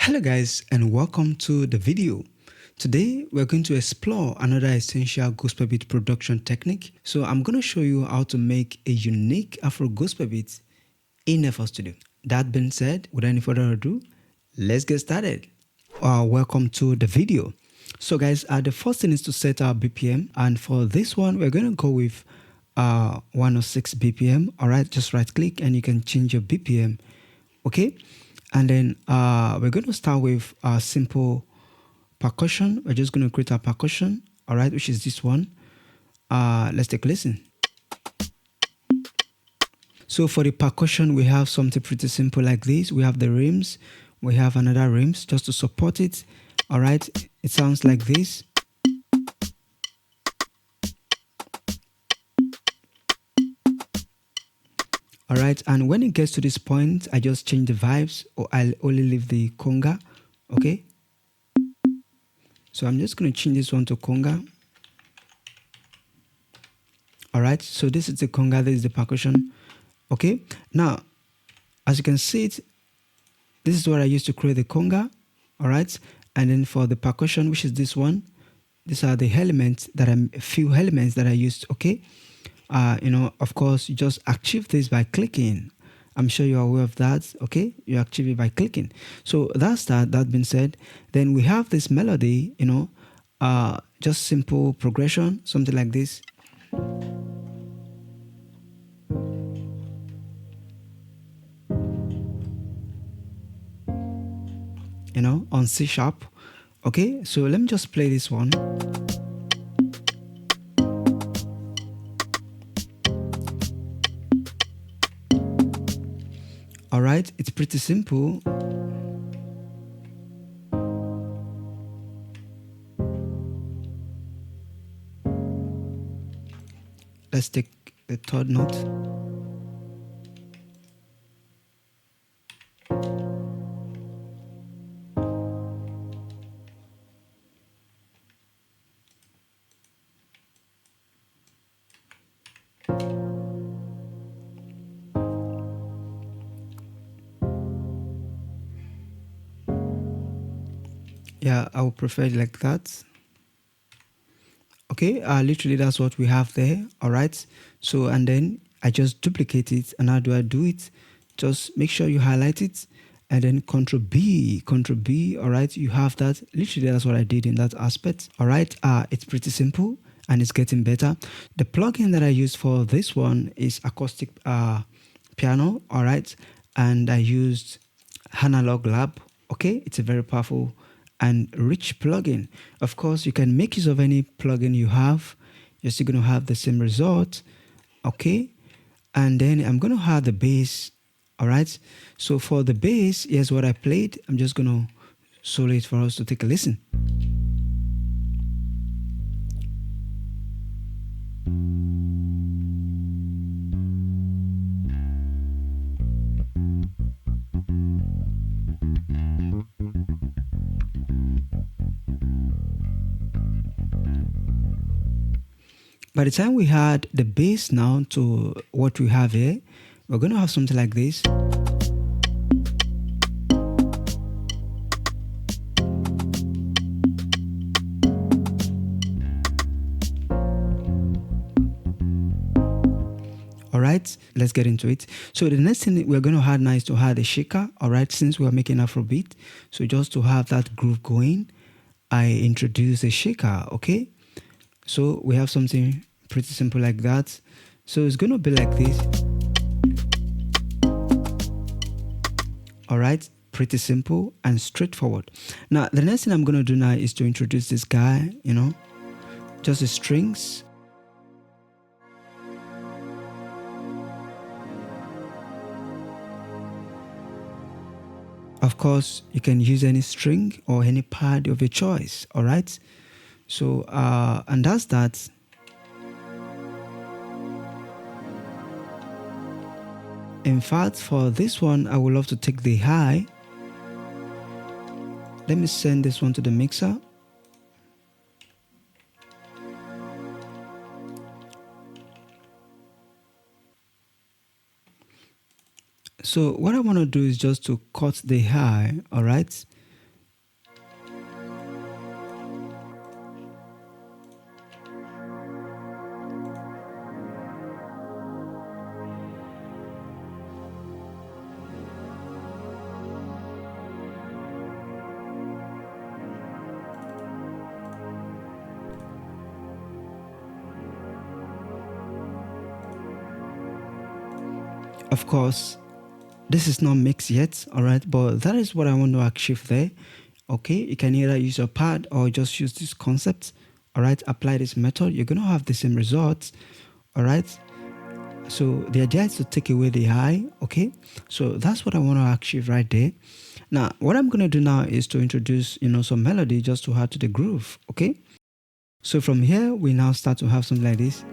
Hello guys and welcome to the video. Today we're going to explore another essential gospel beat production technique. So I'm going to show you how to make a unique Afro gospel beat in FL Studio. That being said, without any further ado, let's get started. Welcome to the video. So guys, the first thing is to set our BPM, and for this one we're going to go with 106 BPM. Alright, just right click and you can change your BPM. Okay, and then we're going to start with a simple percussion. We're just going to create a percussion, all right, which is this one. Let's take a listen. So for the percussion, we have something pretty simple like this. We have the rims, we have another rims just to support it. All right, it sounds like this. All right, and when it gets to this point, I just change the vibes, or I'll only leave the conga. Okay, so I'm just going to change this one to conga. All right, so this is the conga, this is the percussion. Okay, now as you can see it, this is what I used to create the conga. All right, and then for the percussion, which is this one, these are the elements that a few elements that I used. Okay, of course, you just achieve this by clicking. I'm sure you're aware of that. Okay, you achieve it by clicking. So that's that. That being said, then we have this melody. Just simple progression, something like this. On C sharp. Okay, so let me just play this one. All right, it's pretty simple. Let's take the third note. Yeah, I would prefer it like that. Okay, literally that's what we have there. All right, so and then I just duplicate it. And how do I do it? Just make sure you highlight it and then Control B. All right, you have that. Literally that's what I did in that aspect. All right, it's pretty simple and it's getting better. The plugin that I use for this one is acoustic piano. All right, and I used Analog Lab. Okay, it's a very powerful and rich plugin. Of course, you can make use of any plugin you have. You're still going to have the same result. Okay, and then I'm going to have the bass. All right, so for the bass, here's what I played. I'm just going to solo it for us to take a listen. By the time we had the bass now to what we have here, we're going to have something like this. All right, let's get into it. So the next thing we're going to add now is to add a shaker. All right, since we are making Afrobeat, so just to have that groove going, I introduce a shaker. Okay, so we have something pretty simple like that. So it's going to be like this. All right, pretty simple and straightforward. Now the next thing I'm going to do now is to introduce this guy, just the strings. Of course, you can use any string or any pad of your choice. All right, so and that's that. In fact, for this one, I would love to take the high. Let me send this one to the mixer. So what I want to do is just to cut the high, all right? Of course, this is not mixed yet, all right, but that is what I want to achieve there. Okay, you can either use your pad or just use this concept, all right, apply this method, you're going to have the same results, all right. So the idea is to take away the high. Okay, so that's what I want to achieve right there. Now what I'm going to do now is to introduce some melody just to add to the groove. Okay, so from here we now start to have something like this.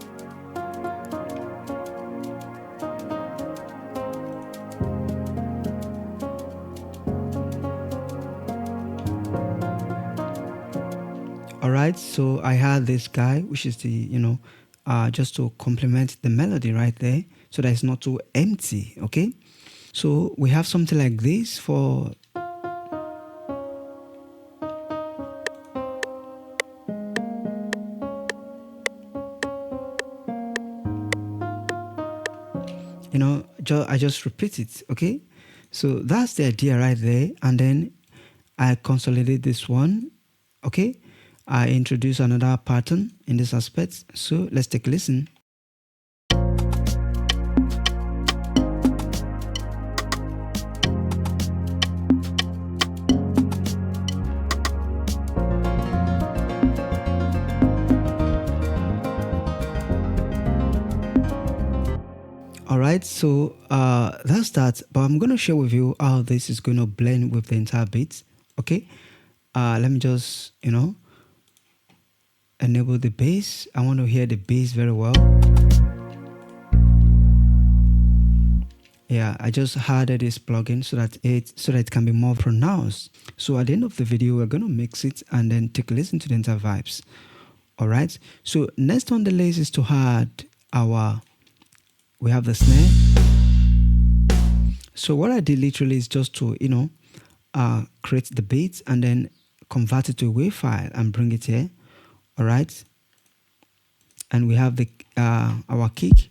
All right, so I had this guy, which is the just to complement the melody right there, so that it's not too empty. Okay, so we have something like this for I just repeat it. Okay, so that's the idea right there, and then I consolidate this one. Okay, I introduce another pattern in this aspect, so let's take a listen. All right, so that's that, but I'm going to share with you how this is going to blend with the entire beat. Okay, let me just enable the bass. I want to hear the bass very well. Yeah, I just added this plugin so that it can be more pronounced. So at the end of the video, we're going to mix it and then take a listen to the entire vibes. All right, so next on the list is to add we have the snare. So what I did literally is just to create the beat and then convert it to a WAV file and bring it here. All right, and we have the our kick.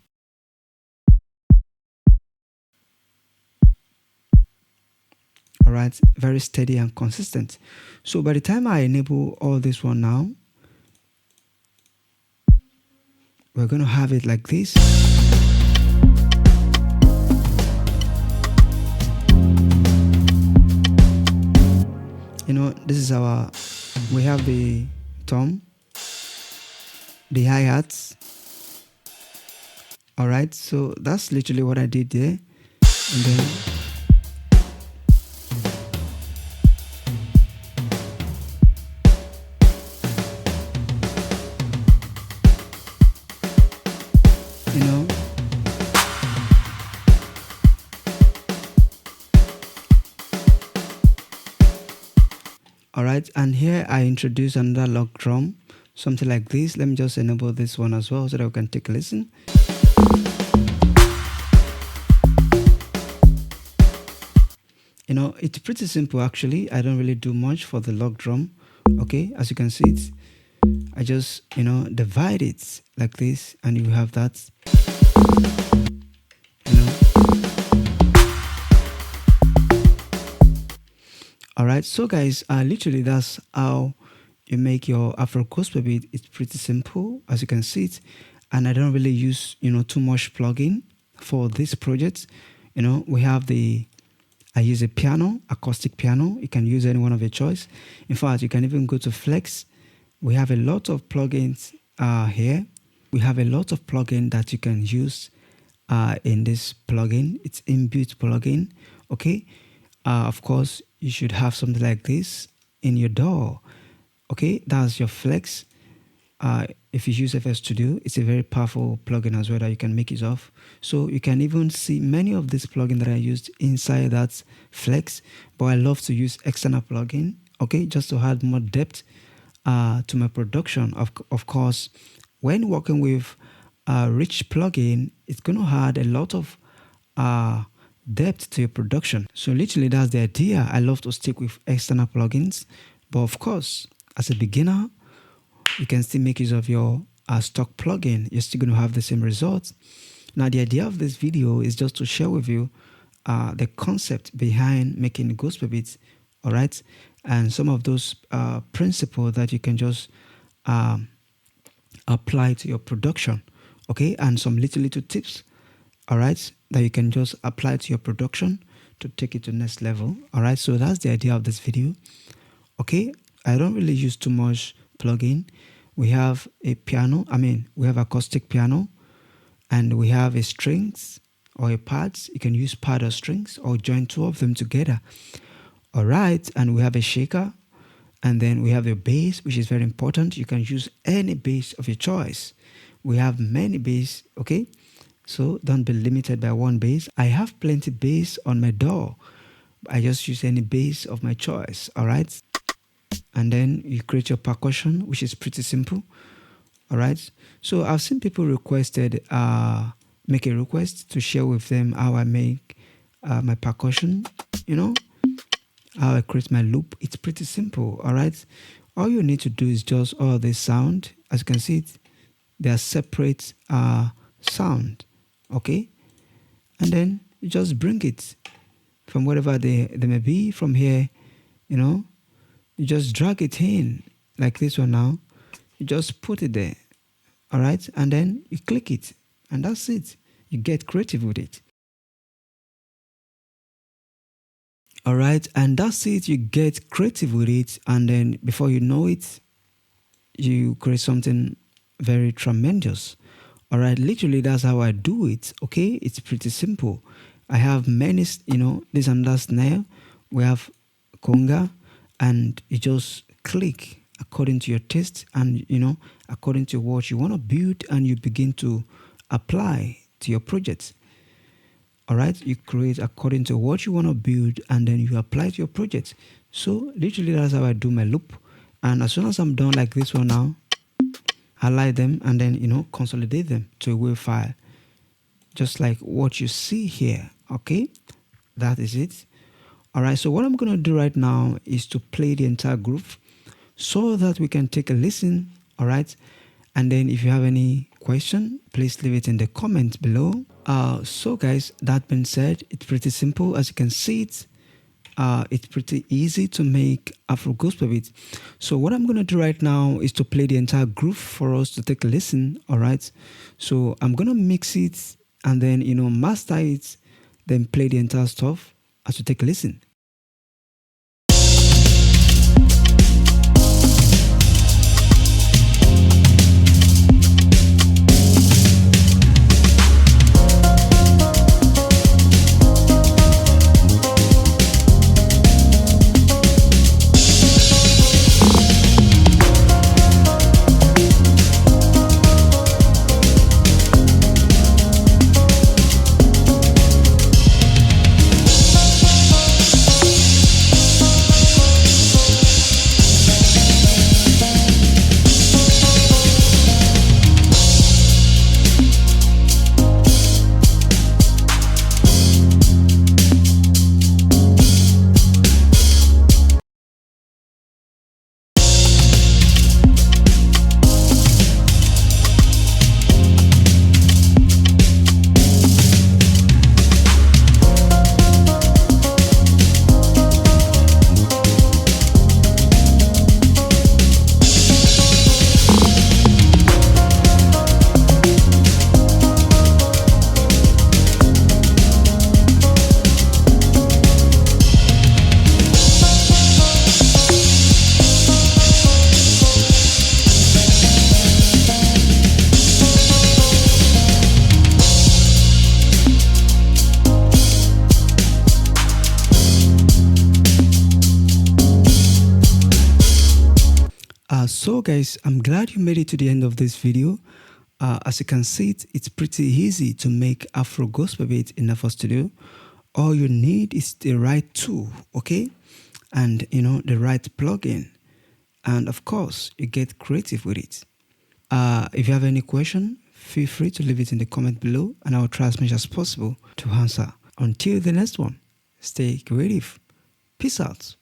All right, very steady and consistent. So by the time I enable all this one now, we're going to have it like this. This is we have the tom, the hi-hats. All right, so that's literally what I did there. And then all right, and here I introduce another log drum, something like this. Let me just enable this one as well so that we can take a listen. It's pretty simple actually. I don't really do much for the log drum. Okay, as you can see it, I just divide it like this and you have that. All right, so guys, literally that's how you make your Afro-Gospel beat. It's pretty simple, as you can see it, and I don't really use too much plugin for this project. We have I use a piano, acoustic piano. You can use any one of your choice. In fact, you can even go to Flex. We have a lot of plugins here. We have a lot of plugin that you can use in this plugin. It's inbuilt plugin. Okay. Of course, you should have something like this in your DAW. Okay, that's your Flex. If you use FL Studio, it's a very powerful plugin as well that you can make use of. So you can even see many of these plugins that I used inside that Flex, but I love to use external plugin, okay, just to add more depth to my production. Of course, when working with a rich plugin, it's going to add a lot of depth to your production. So literally that's the idea. I love to stick with external plugins, but of course, as a beginner, you can still make use of your stock plugin. You're still going to have the same results. Now, the idea of this video is just to share with you the concept behind making gospel beats, all right? And some of those principles that you can just apply to your production, okay? And some little tips all right, that you can just apply to your production to take it to the next level. All right, so that's the idea of this video. Okay, I don't really use too much plugin. We have a piano, we have acoustic piano, and we have a strings or a pads. You can use pad or strings or join two of them together. All right, and we have a shaker, and then we have a bass, which is very important. You can use any bass of your choice. We have many bass, okay? So don't be limited by one bass. I have plenty bass on my DAW. I just use any bass of my choice, all right? And then you create your percussion, which is pretty simple, all right? So I've seen people make a request to share with them how I make my percussion, how I create my loop. It's pretty simple, all right? All you need to do is just all this sound. As you can see, they are separate sound, okay? And then you just bring it from wherever they may be. From here, you just drag it in like this one now. You just put it there, all right? And then you click it, and that's it. You get creative with it. All right, and that's it. You get creative with it, and then before you know it, you create something very tremendous. All right, literally, that's how I do it. Okay, it's pretty simple. I have many, this and that snare. We have conga, and you just click according to your taste and according to what you want to build, and you begin to apply to your project. All right, you create according to what you want to build, and then you apply to your project. So literally, that's how I do my loop. And as soon as I'm done like this one now, highlight them and then consolidate them to a WAV file, just like what you see here. Okay, that is it. All right, so what I'm gonna do right now is to play the entire groove so that we can take a listen. All right, and then if you have any question, please leave it in the comments below. So guys, that being said, it's pretty simple. As you can see it's pretty easy to make Afro-Gospel beat. So what I'm gonna do right now is to play the entire groove for us to take a listen. All right, so I'm gonna mix it and then master it, then play the entire stuff as you take a listen. So guys, I'm glad you made it to the end of this video. As you can see, it's pretty easy to make Afro-Gospel beat in FL Studio. All you need is the right tool, okay? And the right plugin. And of course, you get creative with it. If you have any question, feel free to leave it in the comment below, and I will try as much as possible to answer. Until the next one, stay creative. Peace out.